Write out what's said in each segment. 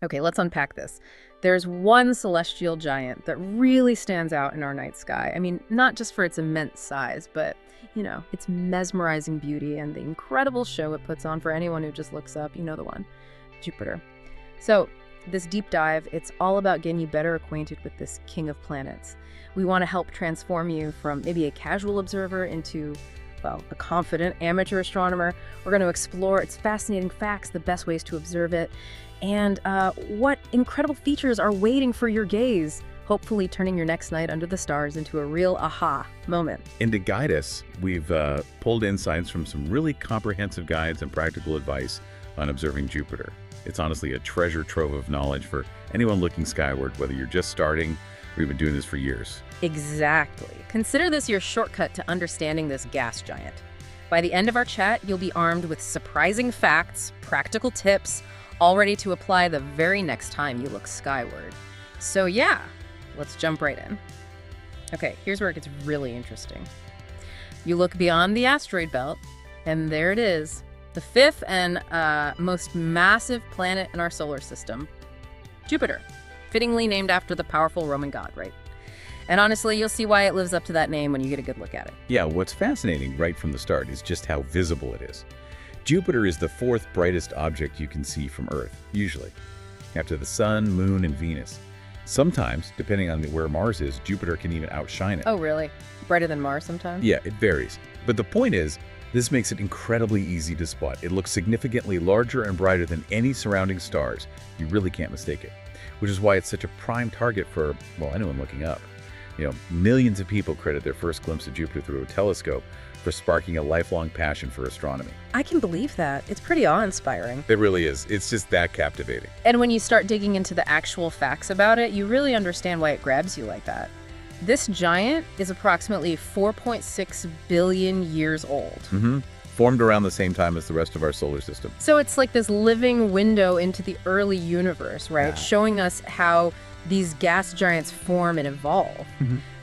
Okay, let's unpack this. There's one celestial giant that really stands out in our night sky. I mean, not just for its immense size, but, its mesmerizing beauty and the incredible show it puts on for anyone who just looks up. You know the one, Jupiter. So, this deep dive, it's all about getting you better acquainted with this king of planets. We want to help transform you from maybe a casual observer into, well, a confident amateur astronomer. We're going to explore its fascinating facts, the best ways to observe it, and what incredible features are waiting for your gaze, hopefully turning your next night under the stars into a real aha moment. And to guide us, we've pulled insights from some really comprehensive guides and practical advice on observing Jupiter. It's honestly a treasure trove of knowledge for anyone looking skyward, whether you're just starting or you've been doing this for years. Exactly. Consider this your shortcut to understanding this gas giant. By the end of our chat, you'll be armed with surprising facts, practical tips, all ready to apply the very next time you look skyward. So yeah, let's jump right in. Okay, here's where it gets really interesting. You look beyond the asteroid belt, and there it is, the fifth and most massive planet in our solar system, Jupiter, fittingly named after the powerful Roman god, right? And honestly, you'll see why it lives up to that name when you get a good look at it. Yeah, what's fascinating right from the start is just how visible it is. Jupiter is the fourth brightest object you can see from Earth, usually, after the Sun, Moon, and Venus. Sometimes, depending on where Mars is, Jupiter can even outshine it. Oh, really? Brighter than Mars sometimes? Yeah, it varies. But the point is, this makes it incredibly easy to spot. It looks significantly larger and brighter than any surrounding stars. You really can't mistake it, which is why it's such a prime target for, well, anyone looking up. Millions of people credit their first glimpse of Jupiter through a telescope for sparking a lifelong passion for astronomy. I can believe that. It's pretty awe-inspiring. It really is. It's just that captivating. And when you start digging into the actual facts about it, you really understand why it grabs you like that. This giant is approximately 4.6 billion years old. Formed around the same time as the rest of our solar system. So it's like this living window into the early universe, right? Yeah. Showing us how these gas giants form and evolve,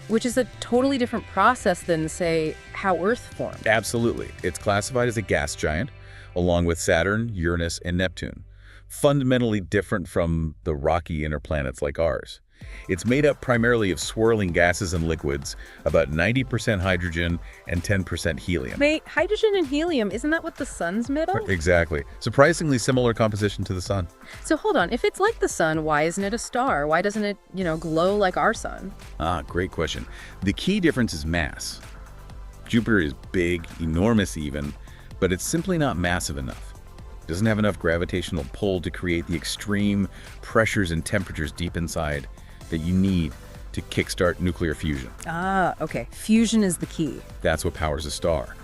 which is a totally different process than, say, how Earth formed. Absolutely. It's classified as a gas giant, along with Saturn, Uranus, and Neptune. Fundamentally different from the rocky inner planets like ours. It's made up primarily of swirling gases and liquids, about 90% hydrogen and 10% helium. Wait, hydrogen and helium, isn't that what the sun's made of? Exactly. Surprisingly similar composition to the sun. So hold on, if it's like the sun, why isn't it a star? Why doesn't it, glow like our sun? Great question. The key difference is mass. Jupiter is big, enormous even, but it's simply not massive enough. It doesn't have enough gravitational pull to create the extreme pressures and temperatures deep inside that you need to kickstart nuclear fusion. Okay. Fusion is the key. That's what powers a star.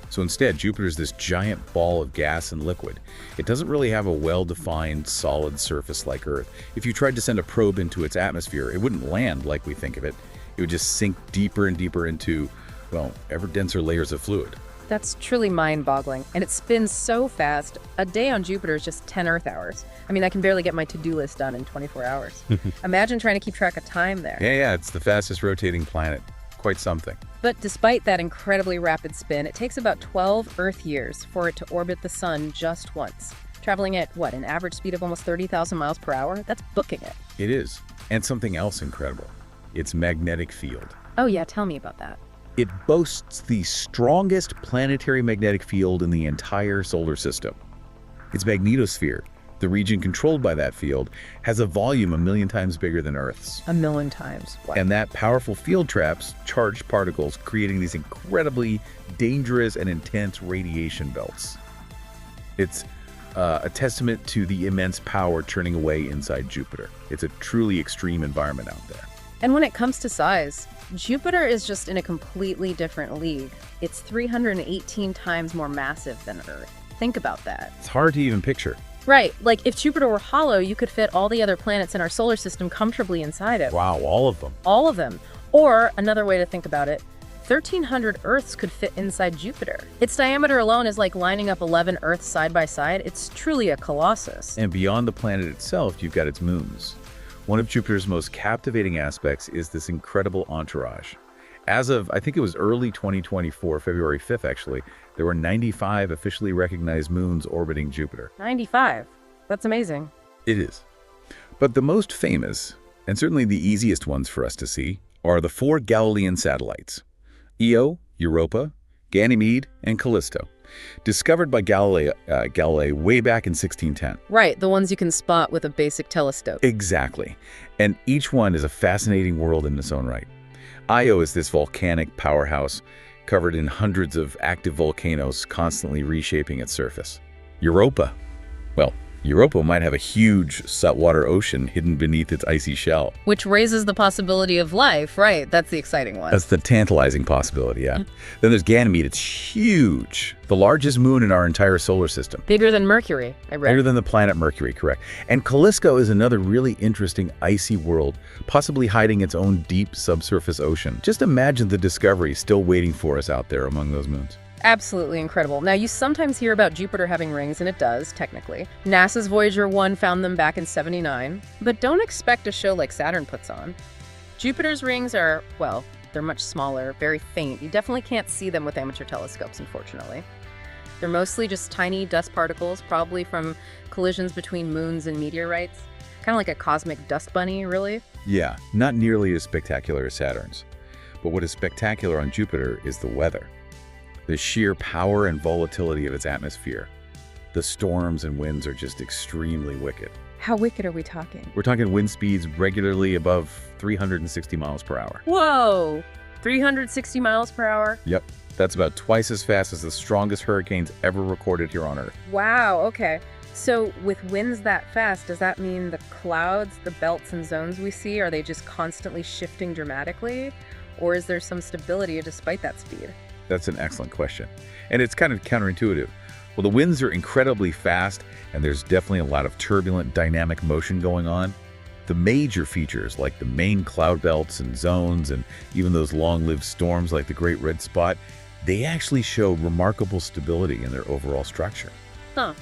So instead, Jupiter is this giant ball of gas and liquid. It doesn't really have a well-defined solid surface like Earth. If you tried to send a probe into its atmosphere, it wouldn't land like we think of it. It would just sink deeper and deeper into, well, ever denser layers of fluid. That's truly mind-boggling, and it spins so fast. A day on Jupiter is just 10 Earth hours. I mean, I can barely get my to-do list done in 24 hours. Imagine trying to keep track of time there. Yeah, it's the fastest rotating planet. Quite something. But despite that incredibly rapid spin, it takes about 12 Earth years for it to orbit the sun just once. Traveling at, an average speed of almost 30,000 miles per hour? That's booking it. It is. And something else incredible. Its magnetic field. Oh yeah, tell me about that. It boasts the strongest planetary magnetic field in the entire solar system. Its magnetosphere, the region controlled by that field, has a volume 1,000,000 times bigger than Earth's. 1,000,000 times. Wow. And that powerful field traps charged particles, creating these incredibly dangerous and intense radiation belts. It's a testament to the immense power churning away inside Jupiter. It's a truly extreme environment out there. And when it comes to size, Jupiter is just in a completely different league. It's 318 times more massive than Earth. Think about that. It's hard to even picture. Right, like if Jupiter were hollow, you could fit all the other planets in our solar system comfortably inside it. Wow, all of them. All of them. Or, another way to think about it, 1,300 Earths could fit inside Jupiter. Its diameter alone is like lining up 11 Earths side by side. It's truly a colossus. And beyond the planet itself, you've got its moons. One of Jupiter's most captivating aspects is this incredible entourage. As of, I think it was early 2024, February 5th actually, there were 95 officially recognized moons orbiting Jupiter. 95? That's amazing. It is. But the most famous, and certainly the easiest ones for us to see, are the 4 Galilean satellites: Io, Europa, Ganymede, and Callisto, discovered by Galilei way back in 1610. Right, the ones you can spot with a basic telescope. Exactly. And each one is a fascinating world in its own right. Io is this volcanic powerhouse covered in hundreds of active volcanoes constantly reshaping its surface. Europa. Well, Europa might have a huge saltwater ocean hidden beneath its icy shell. Which raises the possibility of life, right? That's the exciting one. That's the tantalizing possibility, yeah. Then there's Ganymede. It's huge. The largest moon in our entire solar system. Bigger than Mercury, I read. Bigger than the planet Mercury, correct. And Callisto is another really interesting icy world, possibly hiding its own deep subsurface ocean. Just imagine the discovery still waiting for us out there among those moons. Absolutely incredible. Now, you sometimes hear about Jupiter having rings, and it does, technically. NASA's Voyager 1 found them back in '79, but don't expect a show like Saturn puts on. Jupiter's rings are, well, they're much smaller, very faint. You definitely can't see them with amateur telescopes, unfortunately. They're mostly just tiny dust particles, probably from collisions between moons and meteorites. Kind of like a cosmic dust bunny, really. Yeah, not nearly as spectacular as Saturn's. But what is spectacular on Jupiter is the weather. The sheer power and volatility of its atmosphere. The storms and winds are just extremely wicked. How wicked are we talking? We're talking wind speeds regularly above 360 miles per hour. Whoa! 360 miles per hour? Yep, that's about twice as fast as the strongest hurricanes ever recorded here on Earth. Wow, okay. So with winds that fast, does that mean the clouds, the belts and zones we see, are they just constantly shifting dramatically? Or is there some stability despite that speed? That's an excellent question. And it's kind of counterintuitive. Well, the winds are incredibly fast, and there's definitely a lot of turbulent dynamic motion going on. The major features, like the main cloud belts and zones, and even those long-lived storms like the Great Red Spot, they actually show remarkable stability in their overall structure. Huh.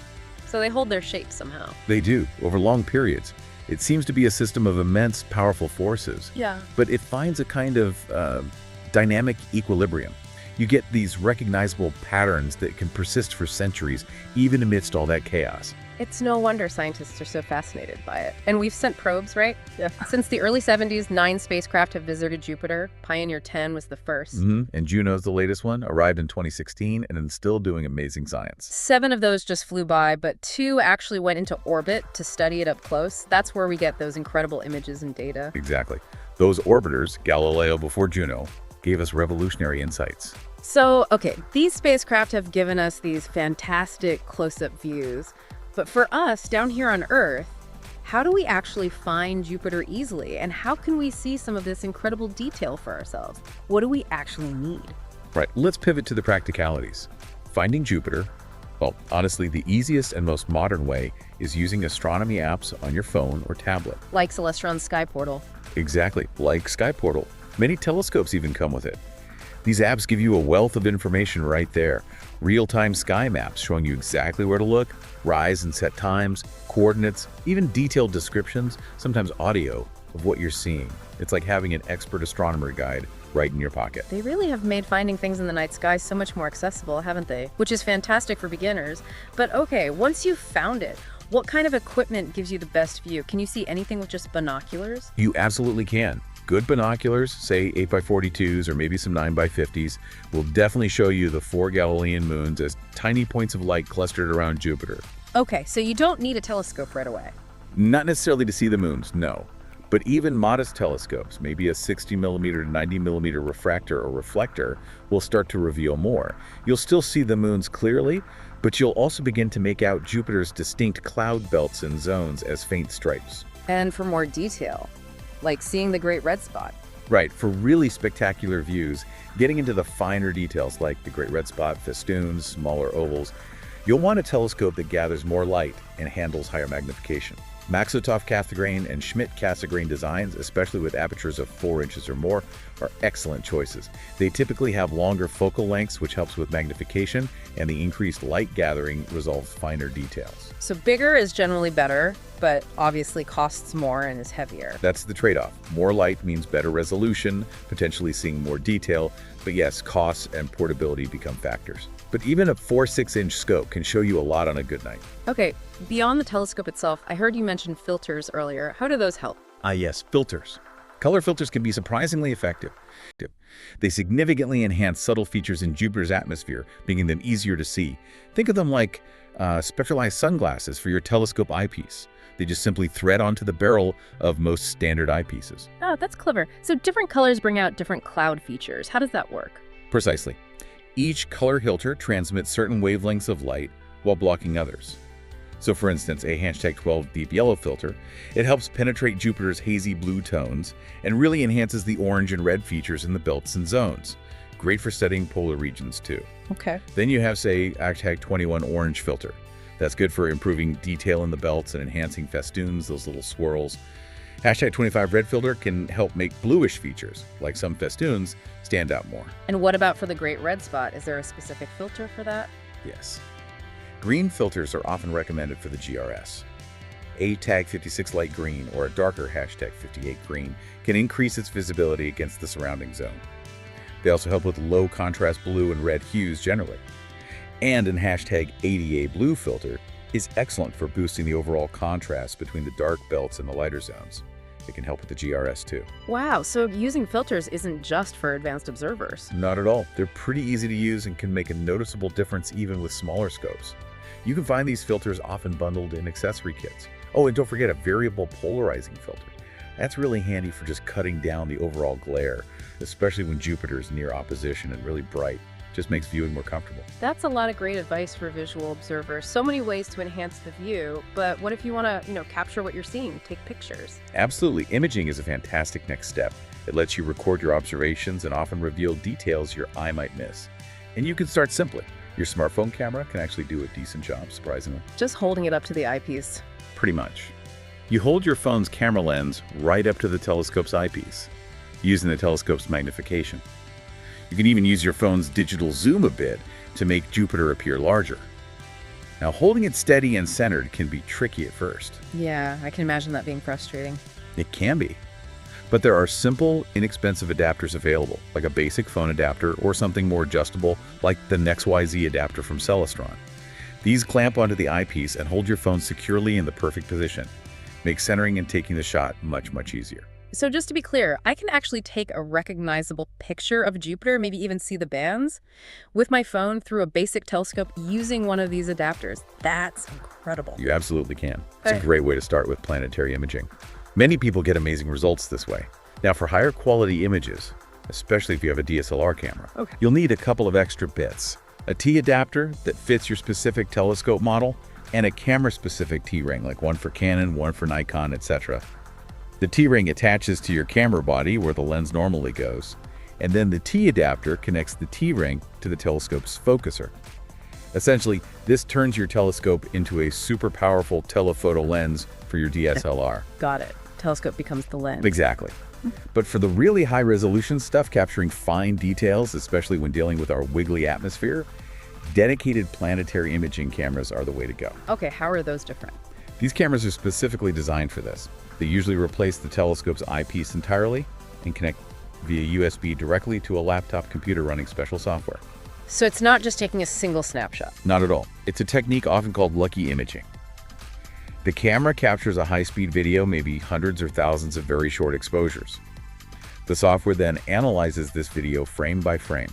So they hold their shape somehow. They do, over long periods. It seems to be a system of immense, powerful forces. Yeah. But it finds a kind of dynamic equilibrium. You get these recognizable patterns that can persist for centuries, even amidst all that chaos. It's no wonder scientists are so fascinated by it. And we've sent probes, right? Yeah. Since the early 70s, 9 spacecraft have visited Jupiter. Pioneer 10 was the first. And Juno's the latest one, arrived in 2016, and is still doing amazing science. 7 of those just flew by, but 2 actually went into orbit to study it up close. That's where we get those incredible images and data. Exactly. Those orbiters, Galileo before Juno, gave us revolutionary insights. So, okay, these spacecraft have given us these fantastic close-up views. But for us, down here on Earth, how do we actually find Jupiter easily? And how can we see some of this incredible detail for ourselves? What do we actually need? Right, let's pivot to the practicalities. Finding Jupiter, well, honestly, the easiest and most modern way is using astronomy apps on your phone or tablet. Like Celestron's Sky Portal. Exactly, like Sky Portal. Many telescopes even come with it. These apps give you a wealth of information right there. Real-time sky maps showing you exactly where to look, rise and set times, coordinates, even detailed descriptions, sometimes audio, of what you're seeing. It's like having an expert astronomer guide right in your pocket. They really have made finding things in the night sky so much more accessible, haven't they? Which is fantastic for beginners. But okay, once you've found it, what kind of equipment gives you the best view? Can you see anything with just binoculars? You absolutely can. Good binoculars, say 8x42s or maybe some 9x50s, will definitely show you the 4 Galilean moons as tiny points of light clustered around Jupiter. Okay, so you don't need a telescope right away. Not necessarily to see the moons, no. But even modest telescopes, maybe a 60mm to 90mm refractor or reflector, will start to reveal more. You'll still see the moons clearly, but you'll also begin to make out Jupiter's distinct cloud belts and zones as faint stripes. And for more detail, like seeing the Great Red Spot. Right, for really spectacular views, getting into the finer details like the Great Red Spot, festoons, smaller ovals, you'll want a telescope that gathers more light and handles higher magnification. Schmidt-Cassegrain and Schmidt-Cassegrain designs, especially with apertures of 4 inches or more, are excellent choices. They typically have longer focal lengths, which helps with magnification, and the increased light gathering resolves finer details. So bigger is generally better, but obviously costs more and is heavier. That's the trade-off. More light means better resolution, potentially seeing more detail, but yes, costs and portability become factors. but even a 4-6-inch scope can show you a lot on a good night. Okay, beyond the telescope itself, I heard you mention filters earlier. How do those help? Yes, filters. Color filters can be surprisingly effective. They significantly enhance subtle features in Jupiter's atmosphere, making them easier to see. Think of them like spectralized sunglasses for your telescope eyepiece. They just simply thread onto the barrel of most standard eyepieces. Oh, that's clever. So different colors bring out different cloud features. How does that work? Precisely. Each color filter transmits certain wavelengths of light while blocking others. So for instance, a #12 deep yellow filter, it helps penetrate Jupiter's hazy blue tones and really enhances the orange and red features in the belts and zones. Great for studying polar regions too. Okay. Then you have, say, #21 orange filter. That's good for improving detail in the belts and enhancing festoons, those little swirls. #25 red filter can help make bluish features, like some festoons, stand out more. And what about for the great red spot? Is there a specific filter for that? Yes. Green filters are often recommended for the GRS. A tag 56 light green or a darker #58 green can increase its visibility against the surrounding zone. They also help with low contrast blue and red hues generally. And an #80A blue filter is excellent for boosting the overall contrast between the dark belts and the lighter zones. It can help with the GRS too. Wow, so using filters isn't just for advanced observers. Not at all. They're pretty easy to use and can make a noticeable difference even with smaller scopes. You can find these filters often bundled in accessory kits. Oh, and don't forget a variable polarizing filter. That's really handy for just cutting down the overall glare, especially when Jupiter is near opposition and really bright. Just makes viewing more comfortable. That's a lot of great advice for visual observers. So many ways to enhance the view, but what if you want to, capture what you're seeing, take pictures? Absolutely. Imaging is a fantastic next step. It lets you record your observations and often reveal details your eye might miss. And you can start simply. Your smartphone camera can actually do a decent job, surprisingly. Just holding it up to the eyepiece. Pretty much. You hold your phone's camera lens right up to the telescope's eyepiece, using the telescope's magnification. You can even use your phone's digital zoom a bit to make Jupiter appear larger. Now, holding it steady and centered can be tricky at first. Yeah, I can imagine that being frustrating. It can be. But there are simple, inexpensive adapters available, like a basic phone adapter or something more adjustable like the NextYZ adapter from Celestron. These clamp onto the eyepiece and hold your phone securely in the perfect position. Make centering and taking the shot much, much easier. So just to be clear, I can actually take a recognizable picture of Jupiter, maybe even see the bands, with my phone through a basic telescope using one of these adapters. That's incredible. You absolutely can. It's a great way to start with planetary imaging. Many people get amazing results this way. Now, for higher quality images, especially if you have a DSLR camera, you'll need a couple of extra bits. A T adapter that fits your specific telescope model, and a camera-specific T-ring, like one for Canon, one for Nikon, etc. The T-ring attaches to your camera body where the lens normally goes, and then the T adapter connects the T-ring to the telescope's focuser. Essentially, this turns your telescope into a super powerful telephoto lens for your DSLR. Got it. Telescope becomes the lens. Exactly. But for the really high-resolution stuff, capturing fine details, especially when dealing with our wiggly atmosphere, dedicated planetary imaging cameras are the way to go. Okay, how are those different? These cameras are specifically designed for this. They usually replace the telescope's eyepiece entirely and connect via USB directly to a laptop computer running special software. So it's not just taking a single snapshot? Not at all. It's a technique often called lucky imaging. The camera captures a high-speed video, maybe hundreds or thousands of very short exposures. The software then analyzes this video frame by frame.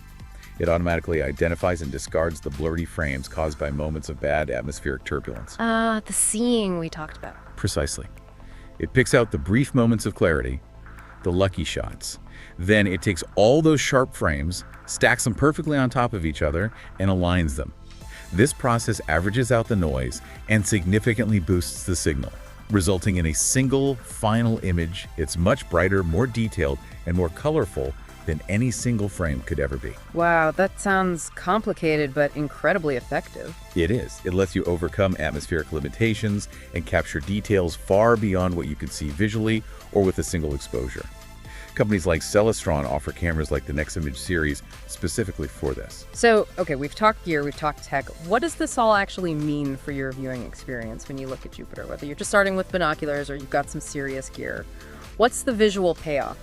It automatically identifies and discards the blurry frames caused by moments of bad atmospheric turbulence. The seeing we talked about. Precisely. It picks out the brief moments of clarity, the lucky shots. Then it takes all those sharp frames, stacks them perfectly on top of each other, and aligns them. This process averages out the noise and significantly boosts the signal, resulting in a single, final image. It's much brighter, more detailed, and more colorful than any single frame could ever be. Wow, that sounds complicated but incredibly effective. It is. It lets you overcome atmospheric limitations and capture details far beyond what you could see visually or with a single exposure. Companies like Celestron offer cameras like the NextImage series specifically for this. So, okay, we've talked gear, we've talked tech. What does this all actually mean for your viewing experience when you look at Jupiter? Whether you're just starting with binoculars or you've got some serious gear, what's the visual payoff?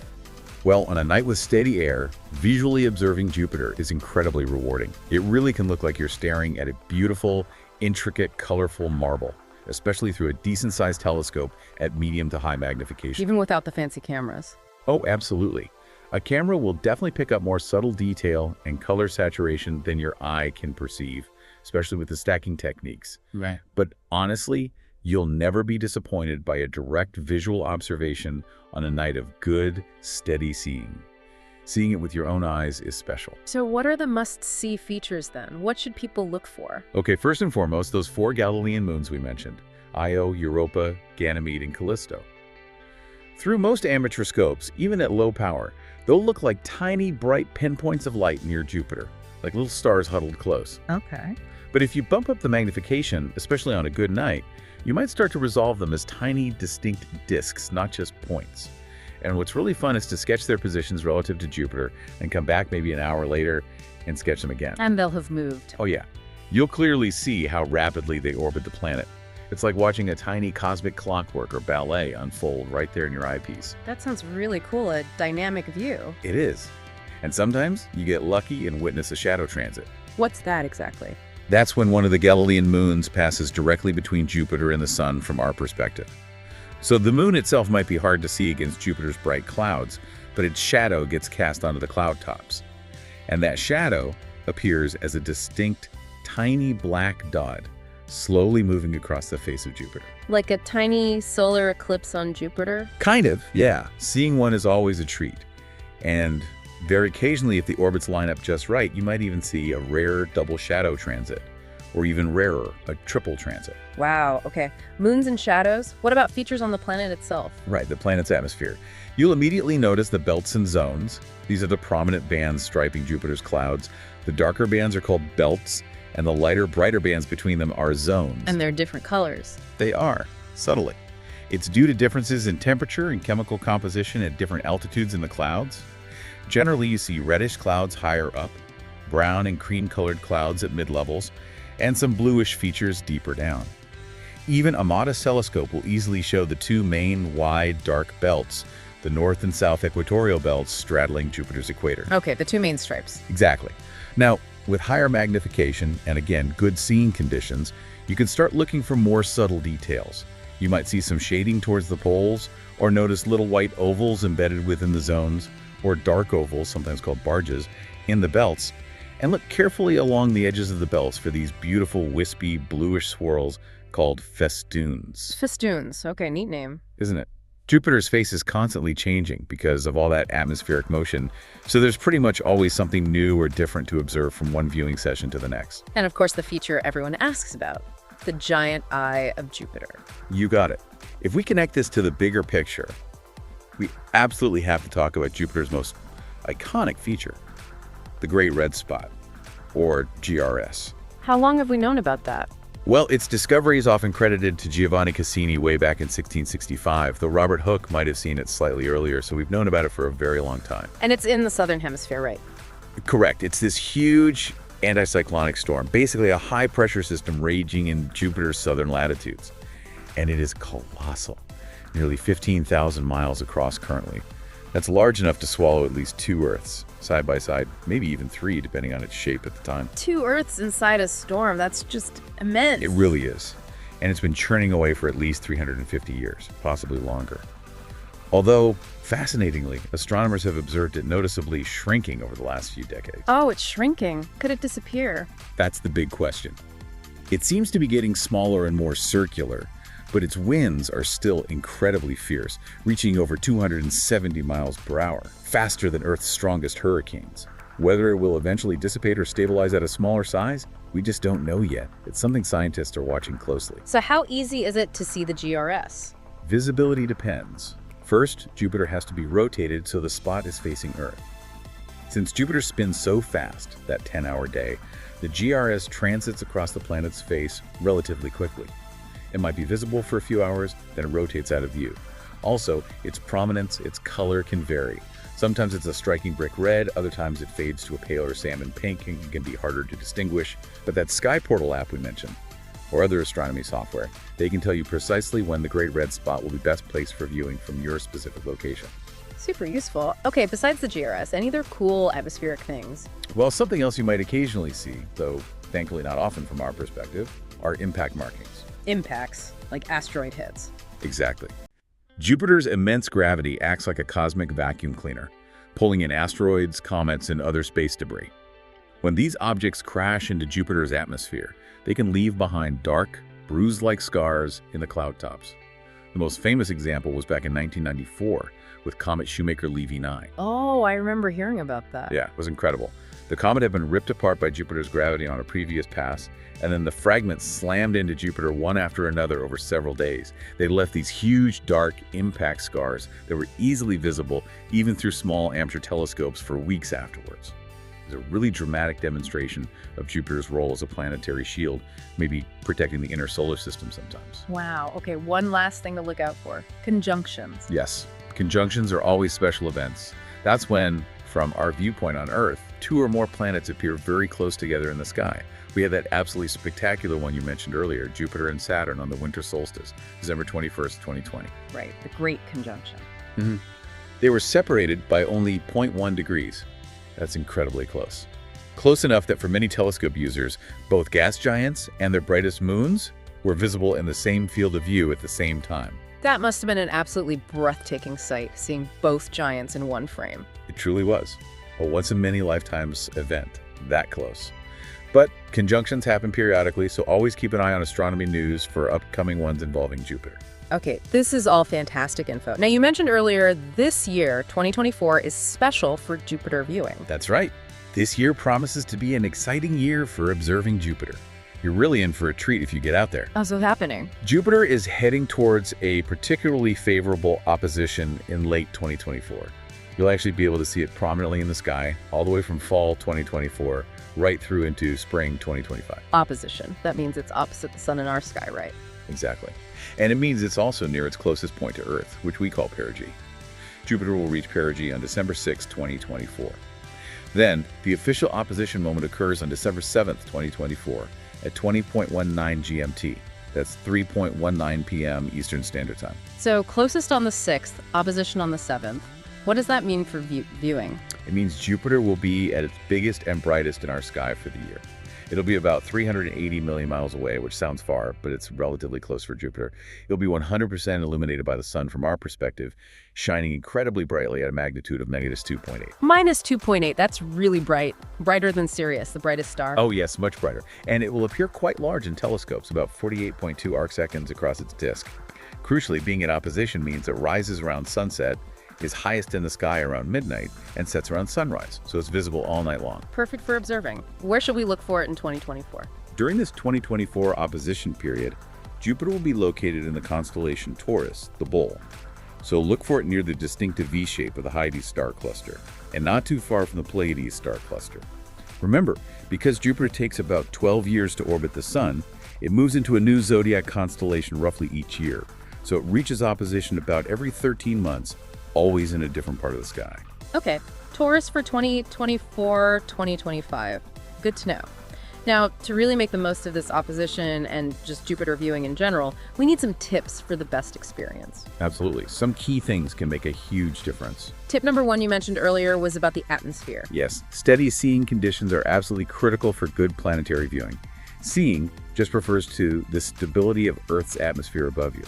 Well, on a night with steady air, visually observing Jupiter is incredibly rewarding. It really can look like you're staring at a beautiful, intricate, colorful marble, especially through a decent-sized telescope at medium to high magnification. Even without the fancy cameras. Oh, absolutely. A camera will definitely pick up more subtle detail and color saturation than your eye can perceive, especially with the stacking techniques. Right. But honestly, you'll never be disappointed by a direct visual observation on a night of good, steady seeing. Seeing it with your own eyes is special. So what are the must-see features then? What should people look for? Okay, first and foremost, those 4 Galilean moons we mentioned, Io, Europa, Ganymede, and Callisto. Through most amateur scopes, even at low power, they'll look like tiny, bright pinpoints of light near Jupiter, like little stars huddled close. Okay. But if you bump up the magnification, especially on a good night, you might start to resolve them as tiny, distinct disks, not just points. And what's really fun is to sketch their positions relative to Jupiter and come back maybe an hour later and sketch them again. And they'll have moved. Oh yeah. You'll clearly see how rapidly they orbit the planet. It's like watching a tiny cosmic clockwork or ballet unfold right there in your eyepiece. That sounds really cool, a dynamic view. It is. And sometimes you get lucky and witness a shadow transit. What's that exactly? That's when one of the Galilean moons passes directly between Jupiter and the Sun from our perspective. So the moon itself might be hard to see against Jupiter's bright clouds, but its shadow gets cast onto the cloud tops. And that shadow appears as a distinct, tiny black dot, slowly moving across the face of Jupiter. Like a tiny solar eclipse on Jupiter? Kind of, yeah. Seeing one is always a treat. And very occasionally, if the orbits line up just right, you might even see a rare double shadow transit, or even rarer, a triple transit. Wow, okay. Moons and shadows. What about features on the planet itself? Right, the planet's atmosphere. You'll immediately notice the belts and zones. These are the prominent bands striping Jupiter's clouds. The darker bands are called belts, and the lighter, brighter bands between them are zones. And they're different colors. They are, subtly. It's due to differences in temperature and chemical composition at different altitudes in the clouds. Generally, you see reddish clouds higher up, brown and cream-colored clouds at mid-levels, and some bluish features deeper down. Even a modest telescope will easily show the 2 main, wide, dark belts, the north and south equatorial belts straddling Jupiter's equator. Okay, the 2 main stripes. Exactly. Now, with higher magnification and, again, good seeing conditions, you can start looking for more subtle details. You might see some shading towards the poles, or notice little white ovals embedded within the zones, or dark ovals, sometimes called barges, in the belts. And look carefully along the edges of the belts for these beautiful, wispy, bluish swirls called festoons. Festoons. Okay, neat name. Isn't it? Jupiter's face is constantly changing because of all that atmospheric motion, so there's pretty much always something new or different to observe from one viewing session to the next. And of course, the feature everyone asks about, the giant eye of Jupiter. You got it. If we connect this to the bigger picture, we absolutely have to talk about Jupiter's most iconic feature, the Great Red Spot, or GRS. How long have we known about that? Well, its discovery is often credited to Giovanni Cassini way back in 1665, though Robert Hooke might have seen it slightly earlier, so we've known about it for a very long time. And it's in the southern hemisphere, right? Correct. It's this huge anticyclonic storm, basically a high-pressure system raging in Jupiter's southern latitudes. And it is colossal, nearly 15,000 miles across currently. That's large enough to swallow at least 2 Earths, side by side, maybe even 3, depending on its shape at the time. 2 Earths inside a storm, that's just immense. It really is. And it's been churning away for at least 350 years, possibly longer. Although, fascinatingly, astronomers have observed it noticeably shrinking over the last few decades. Oh, it's shrinking. Could it disappear? That's the big question. It seems to be getting smaller and more circular, but its winds are still incredibly fierce, reaching over 270 miles per hour, faster than Earth's strongest hurricanes. Whether it will eventually dissipate or stabilize at a smaller size, we just don't know yet. It's something scientists are watching closely. So how easy is it to see the GRS? Visibility depends. First, Jupiter has to be rotated so the spot is facing Earth. Since Jupiter spins so fast, that 10-hour day, the GRS transits across the planet's face relatively quickly. It might be visible for a few hours, then it rotates out of view. Also, its prominence, its color can vary. Sometimes it's a striking brick red, other times it fades to a paler salmon pink and can be harder to distinguish. But that Sky Portal app we mentioned, or other astronomy software, they can tell you precisely when the Great Red Spot will be best placed for viewing from your specific location. Super useful. Okay, besides the GRS, any other cool atmospheric things? Well, something else you might occasionally see, though thankfully not often from our perspective, are impact markings. Impacts, like asteroid hits. Exactly. Jupiter's immense gravity acts like a cosmic vacuum cleaner, pulling in asteroids, comets, and other space debris. When these objects crash into Jupiter's atmosphere, they can leave behind dark, bruise-like scars in the cloud tops. The most famous example was back in 1994 with comet Shoemaker-Levy 9. Oh, I remember hearing about that. Yeah, it was incredible. The comet had been ripped apart by Jupiter's gravity on a previous pass, and then the fragments slammed into Jupiter one after another over several days. They left these huge, dark impact scars that were easily visible even through small amateur telescopes for weeks afterwards. It was a really dramatic demonstration of Jupiter's role as a planetary shield, maybe protecting the inner solar system sometimes. Wow. Okay, one last thing to look out for. Conjunctions. Yes, conjunctions are always special events. That's when, from our viewpoint on Earth, two or more planets appear very close together in the sky. We had that absolutely spectacular one you mentioned earlier, Jupiter and Saturn on the winter solstice, December 21st, 2020. Right, the Great Conjunction. They were separated by only 0.1 degrees. That's incredibly close. Close enough that for many telescope users, both gas giants and their brightest moons were visible in the same field of view at the same time. That must have been an absolutely breathtaking sight, seeing both giants in one frame. It truly was a once-in-many-lifetimes event, that close. But conjunctions happen periodically, so always keep an eye on astronomy news for upcoming ones involving Jupiter. Okay, this is all fantastic info. Now, you mentioned earlier this year, 2024, is special for Jupiter viewing. That's right. This year promises to be an exciting year for observing Jupiter. You're really in for a treat if you get out there. How's it happening? Jupiter is heading towards a particularly favorable opposition in late 2024. You'll actually be able to see it prominently in the sky, all the way from fall 2024 right through into spring 2025. Opposition. That means it's opposite the sun in our sky, right? Exactly. And it means it's also near its closest point to Earth, which we call perigee. Jupiter will reach perigee on December 6, 2024. Then, the official opposition moment occurs on December 7, 2024 at 20.19 GMT. That's 3:19 p.m. Eastern Standard Time. So closest on the 6th, opposition on the 7th. What does that mean for viewing? It means Jupiter will be at its biggest and brightest in our sky for the year. It'll be about 380 million miles away, which sounds far, but it's relatively close for Jupiter. It'll be 100% illuminated by the sun from our perspective, shining incredibly brightly at a magnitude of -2.8. -2.8, that's really bright. Brighter than Sirius, the brightest star. Oh yes, much brighter. And it will appear quite large in telescopes, about 48.2 arcseconds across its disk. Crucially, being in opposition means it rises around sunset, is highest in the sky around midnight, and sets around sunrise, so it's visible all night long. Perfect for observing. Where should we look for it in 2024? During this 2024 opposition period, Jupiter will be located in the constellation Taurus, the Bull. So look for it near the distinctive V shape of the Hyades star cluster, and not too far from the Pleiades star cluster. Remember, because Jupiter takes about 12 years to orbit the Sun, it moves into a new zodiac constellation roughly each year, so it reaches opposition about every 13 months, always in a different part of the sky. Okay, Taurus for 2024, 2025. Good to know. Now, to really make the most of this opposition and just Jupiter viewing in general, we need some tips for the best experience. Absolutely. Some key things can make a huge difference. Tip number 1 you mentioned earlier was about the atmosphere. Yes, steady seeing conditions are absolutely critical for good planetary viewing. Seeing just refers to the stability of Earth's atmosphere above you.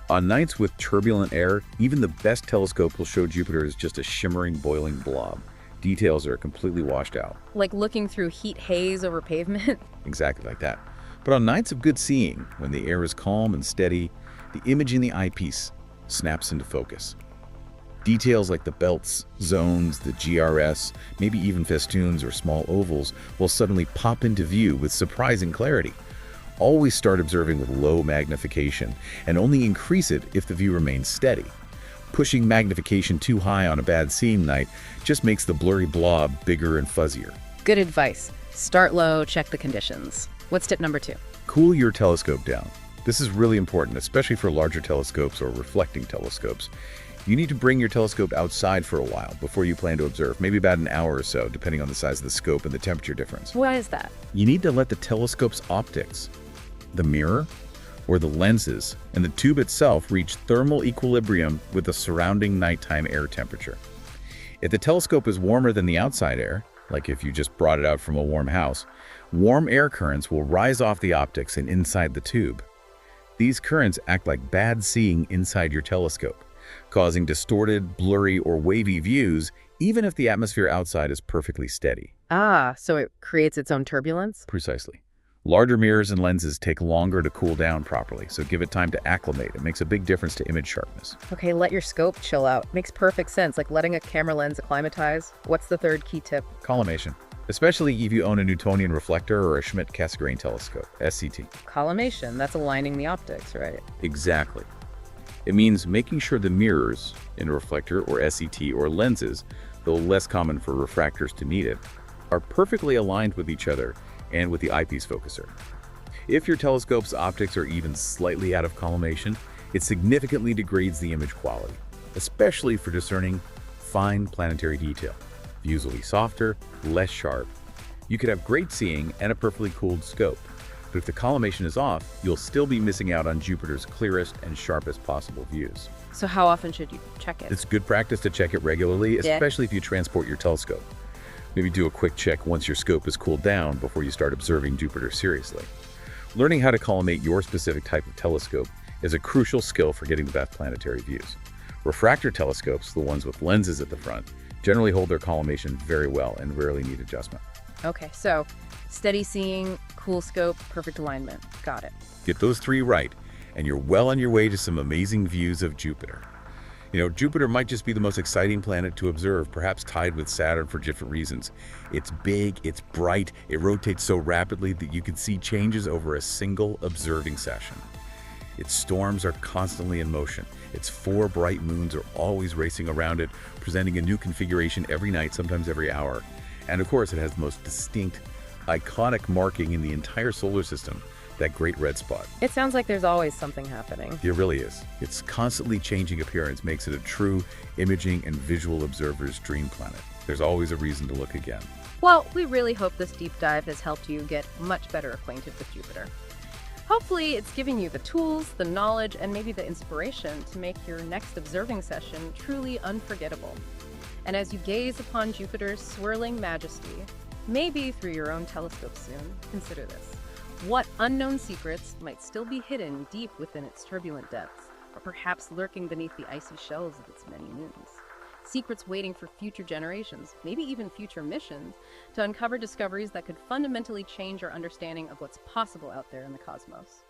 On nights with turbulent air, even the best telescope will show Jupiter as just a shimmering, boiling blob. Details are completely washed out. Like looking through heat haze over pavement? Exactly like that. But on nights of good seeing, when the air is calm and steady, the image in the eyepiece snaps into focus. Details like the belts, zones, the GRS, maybe even festoons or small ovals will suddenly pop into view with surprising clarity. Always start observing with low magnification, and only increase it if the view remains steady. Pushing magnification too high on a bad seeing night just makes the blurry blob bigger and fuzzier. Good advice. Start low, check the conditions. What's tip number 2? Cool your telescope down. This is really important, especially for larger telescopes or reflecting telescopes. You need to bring your telescope outside for a while before you plan to observe, maybe about an hour or so, depending on the size of the scope and the temperature difference. Why is that? You need to let the telescope's optics, the mirror, or the lenses, and the tube itself reach thermal equilibrium with the surrounding nighttime air temperature. If the telescope is warmer than the outside air, like if you just brought it out from a warm house, warm air currents will rise off the optics and inside the tube. These currents act like bad seeing inside your telescope, causing distorted, blurry, or wavy views, even if the atmosphere outside is perfectly steady. Ah, so it creates its own turbulence? Precisely. Larger mirrors and lenses take longer to cool down properly, so give it time to acclimate. It makes a big difference to image sharpness. Okay, let your scope chill out. Makes perfect sense, like letting a camera lens acclimatize. What's the third key tip? Collimation. Especially if you own a Newtonian reflector or a Schmidt-Cassegrain telescope, SCT. Collimation, that's aligning the optics, right? Exactly. It means making sure the mirrors in a reflector or SCT or lenses, though less common for refractors to need it, are perfectly aligned with each other and with the eyepiece focuser. If your telescope's optics are even slightly out of collimation, it significantly degrades the image quality, especially for discerning fine planetary detail. Views will be softer, less sharp. You could have great seeing and a perfectly cooled scope, but if the collimation is off, you'll still be missing out on Jupiter's clearest and sharpest possible views. So how often should you check it? It's good practice to check it regularly, especially if you transport your telescope. Maybe do a quick check once your scope is cooled down before you start observing Jupiter seriously. Learning how to collimate your specific type of telescope is a crucial skill for getting the best planetary views. Refractor telescopes, the ones with lenses at the front, generally hold their collimation very well and rarely need adjustment. Okay, so steady seeing, cool scope, perfect alignment. Got it. Get those three right, and you're well on your way to some amazing views of Jupiter. You know, Jupiter might just be the most exciting planet to observe, perhaps tied with Saturn for different reasons. It's big, it's bright, it rotates so rapidly that you can see changes over a single observing session. Its storms are constantly in motion. Its 4 bright moons are always racing around it, presenting a new configuration every night, sometimes every hour. And of course, it has the most distinct, iconic marking in the entire solar system, that great red spot. It sounds like there's always something happening. It really is. Its constantly changing appearance makes it a true imaging and visual observer's dream planet. There's always a reason to look again. Well, we really hope this deep dive has helped you get much better acquainted with Jupiter. Hopefully, it's giving you the tools, the knowledge, and maybe the inspiration to make your next observing session truly unforgettable. And as you gaze upon Jupiter's swirling majesty, maybe through your own telescope soon, consider this. What unknown secrets might still be hidden deep within its turbulent depths, or perhaps lurking beneath the icy shells of its many moons? Secrets waiting for future generations, maybe even future missions, to uncover discoveries that could fundamentally change our understanding of what's possible out there in the cosmos.